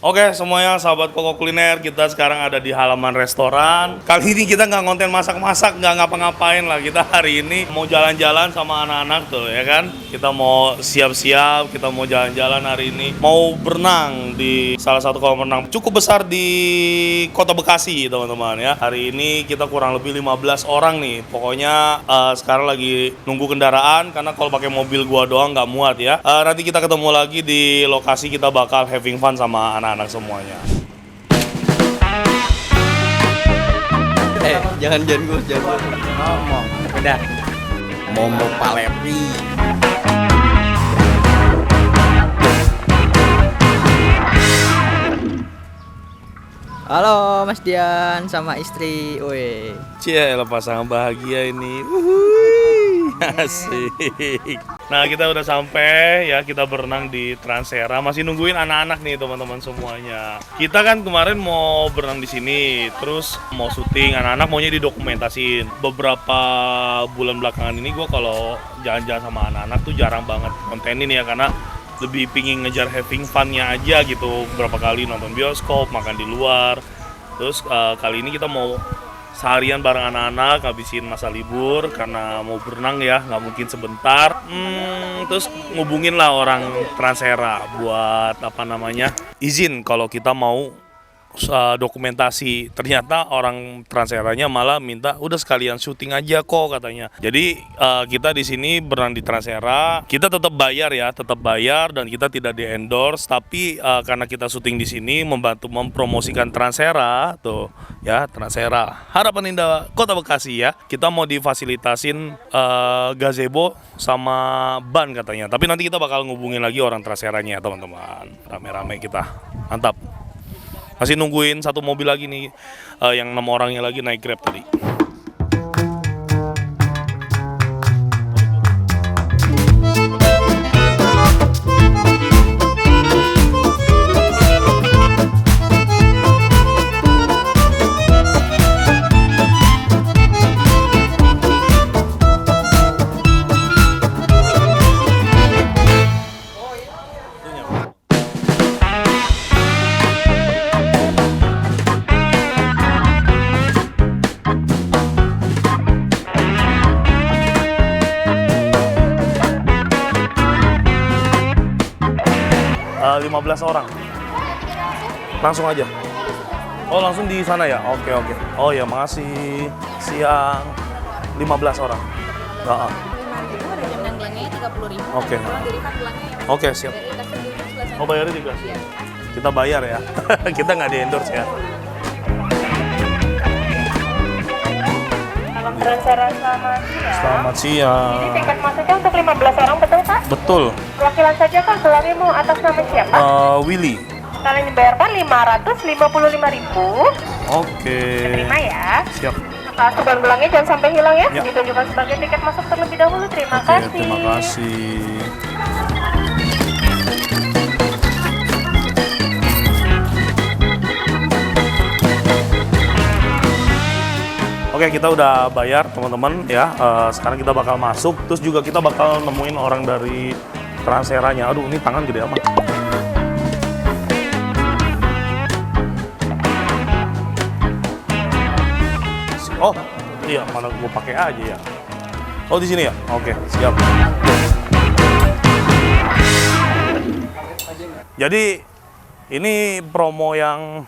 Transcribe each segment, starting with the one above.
Oke semuanya sahabat Koko Kuliner, kita sekarang ada di halaman restoran. Kali ini kita nggak konten masak-masak, nggak ngapa-ngapain lah. Kita hari ini mau jalan-jalan sama anak-anak tuh ya kan. Kita mau siap-siap, kita mau jalan-jalan hari ini. Mau berenang di salah satu kolam renang cukup besar di Kota Bekasi teman-teman ya. Hari ini kita kurang lebih 15 orang nih. Pokoknya sekarang lagi nunggu kendaraan karena kalau pakai mobil gua doang nggak muat ya. Nanti kita ketemu lagi di lokasi, kita bakal having fun sama anak-anak semuanya. Jangan gue ngomong. Udah. Momo Palepri. Halo Mas Dian sama istri, woi. Cie, pasangan bahagia ini. Wuhui, asik. Nah, kita udah sampai ya, kita berenang di Transera. Masih nungguin anak-anak nih teman-teman semuanya. Kita kan kemarin mau berenang di sini, terus mau syuting. Anak-anak maunya didokumentasin. Beberapa bulan belakangan ini gue kalau jalan-jalan sama anak-anak tuh jarang banget kontenin ya, karena lebih pingin ngejar having fun-nya aja gitu. Berapa kali nonton bioskop, makan di luar. Terus kali ini kita mau seharian bareng anak-anak, habisin masa libur karena mau berenang ya, nggak mungkin sebentar. Terus ngubungin lah orang Transera buat izin kalau kita mau dokumentasi. Ternyata orang Transeranya malah minta udah sekalian syuting aja kok katanya. Jadi kita di sini berenang di Transera, kita tetap bayar ya, dan kita tidak di endorse, tapi karena kita syuting di sini membantu mempromosikan Transera tuh ya, Transera Harapan Indah Kota Bekasi ya. Kita mau difasilitasin gazebo sama ban katanya. Tapi nanti kita bakal ngubungin lagi orang Transeranya teman-teman. Rame-rame kita. Mantap. Masih nungguin satu mobil lagi nih, yang 6 orangnya lagi naik Grab tadi. 15 orang. Langsung aja. Oh, langsung di sana ya? Oke. Oh ya, makasih. Siang. 15 orang. Heeh. Oke. Oke, siap. Oh, bayarnya juga. Kita bayar ya. Kita nggak di-endorse ya. Transera, selamat siang. Selamat siang. Ini tiket masuknya untuk 15 orang, betul Pak? Betul. Wakilan saja Pak, gelangnya mau atas nama siapa? Willy. Kalian dibayarkan 555.000. Oke. Terima ya. Siap. Asupan gelangnya jangan sampai hilang ya. Ya. Ditunjukkan sebagai tiket masuk terlebih dahulu. Terima Oke, kasih. terima kasih. Oke, kita udah bayar teman-teman ya. Sekarang kita bakal masuk, terus juga kita bakal nemuin orang dari Transeranya. Aduh, ini tangan gede amat. Oh, iya, mana gue pakai aja ya. Oh, di sini ya? Oke, siap. Jadi ini promo yang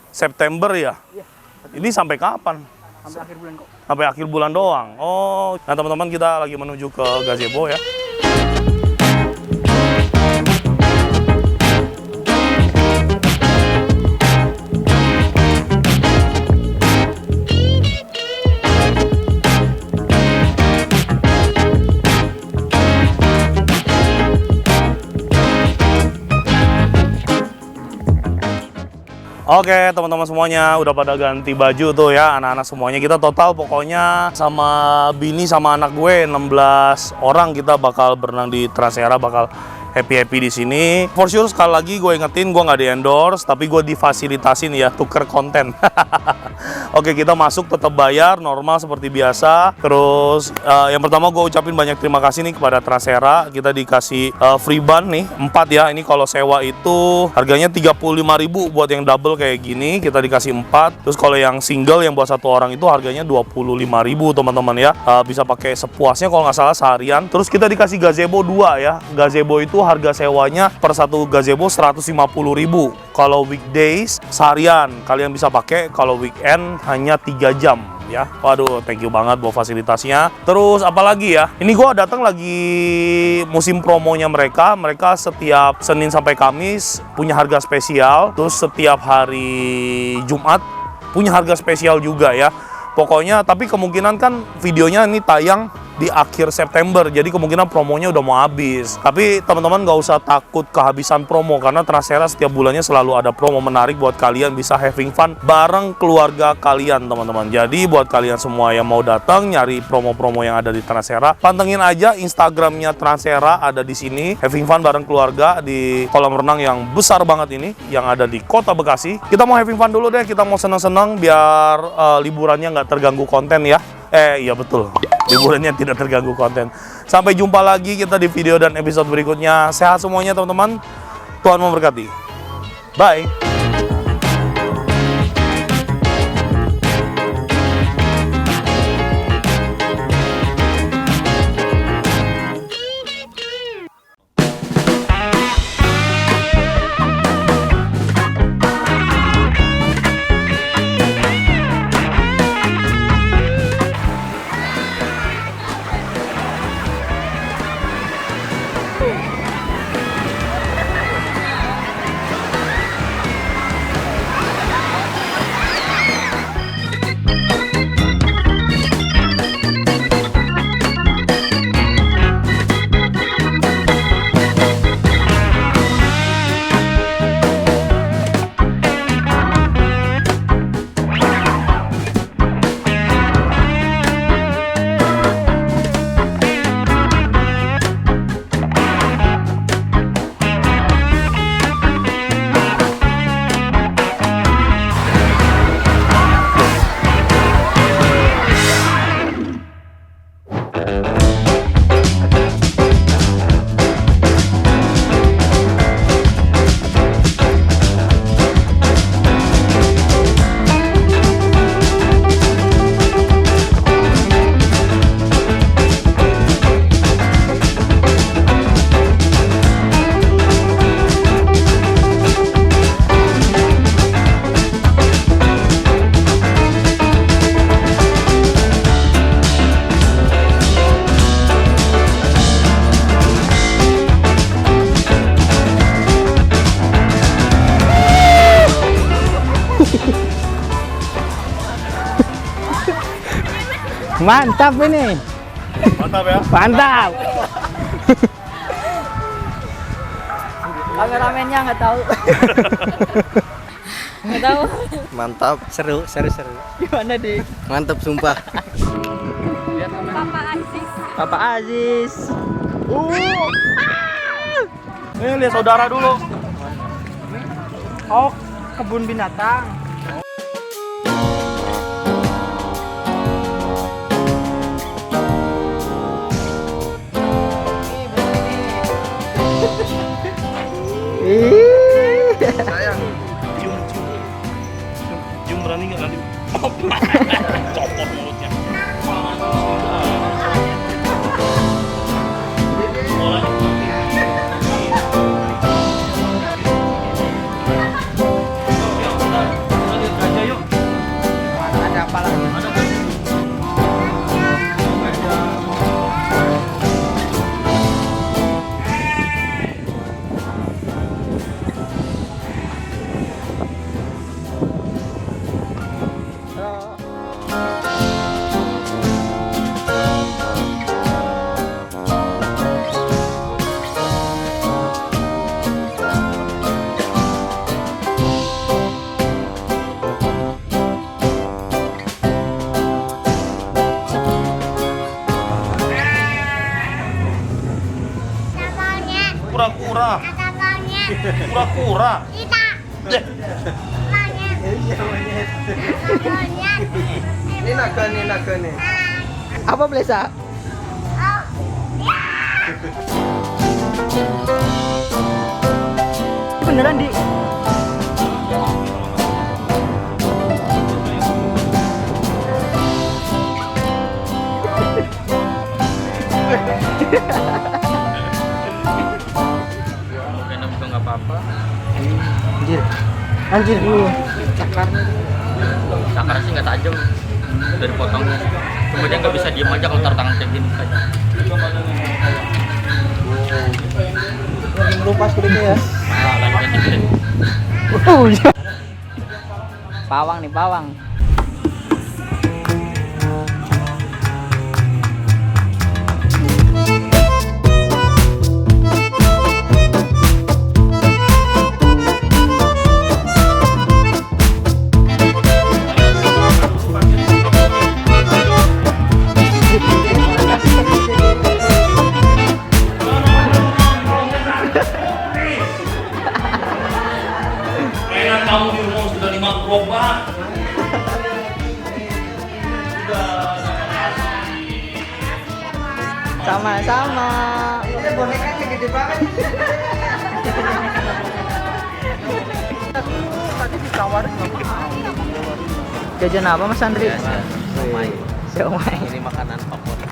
September ya? Iya. Ini sampai kapan? Sampai akhir bulan kok. Sampai akhir bulan doang. Oh, nah teman-teman kita lagi menuju ke gazebo ya. Oke teman-teman semuanya udah pada ganti baju tuh ya, anak-anak semuanya. Kita total pokoknya sama bini sama anak gue 16 orang kita bakal berenang di Transera, bakal happy di sini. For sure sekali lagi gue ingetin, gue nggak di endorse, tapi gue difasilitasin ya tuker konten. Oke, kita masuk tetap bayar normal seperti biasa. Terus yang pertama gue ucapin banyak terima kasih nih kepada Transera. Kita dikasih free ban nih 4 ya. Ini kalau sewa itu harganya 35.000 buat yang double kayak gini, kita dikasih 4. Terus kalau yang single yang buat satu orang itu harganya 25.000 teman-teman ya. Bisa pakai sepuasnya kalau nggak salah seharian. Terus kita dikasih gazebo 2 ya. Gazebo itu harga sewanya per satu gazebo 150.000. Kalau weekdays seharian kalian bisa pakai, kalau weekend hanya 3 jam ya. Waduh, thank you banget buat fasilitasnya. Terus apalagi ya, ini gue datang lagi musim promonya mereka. Mereka setiap Senin sampai Kamis punya harga spesial. Terus setiap hari Jumat punya harga spesial juga ya. Pokoknya, tapi kemungkinan kan videonya ini tayang di akhir September, jadi kemungkinan promonya udah mau habis. Tapi teman-teman gak usah takut kehabisan promo, karena Transera setiap bulannya selalu ada promo menarik buat kalian bisa having fun bareng keluarga kalian, teman-teman. Jadi buat kalian semua yang mau datang nyari promo-promo yang ada di Transera, pantengin aja Instagramnya Transera, ada di sini. Having fun bareng keluarga di kolam renang yang besar banget ini, yang ada di Kota Bekasi. Kita mau having fun dulu deh, kita mau seneng-seneng biar liburannya nggak terganggu konten ya. Iya betul, liburannya tidak terganggu konten. Sampai jumpa lagi kita di video dan episode berikutnya. Sehat semuanya teman-teman, Tuhan memberkati. Bye. Mantap ini. Mantap ya. Mantap. Kameramennya nggak tahu. Nggak tahu. Mantap, seru. Gimana dik? Mantap sumpah. Papa Aziz. Lihat saudara dulu. Oh, kebun binatang. Sayang. Cium berani nggak nanti? Copot mulutnya. Ada apa lagi? Halo. Kura-kura. Deh. Ini naga nih. Apa Blesa? Beneran di. Enak juga nggak apa-apa. Anjir cakarnya. Sakarnya sih nggak tajam dari potongnya. Cuma dia nggak bisa diem aja kalau taruh tangan kayak gini saja. Lupas kulitnya ya. Nah, lanjut dikit. Iya. Pawang nih, pawang. Enak kamu di rumah sudah 5 gerobak. Sama-sama. Bonekanya gede banget. Tadi ditawarin jajan apa Mas Andri? Siomay. Siomay. Ini makanan favorit.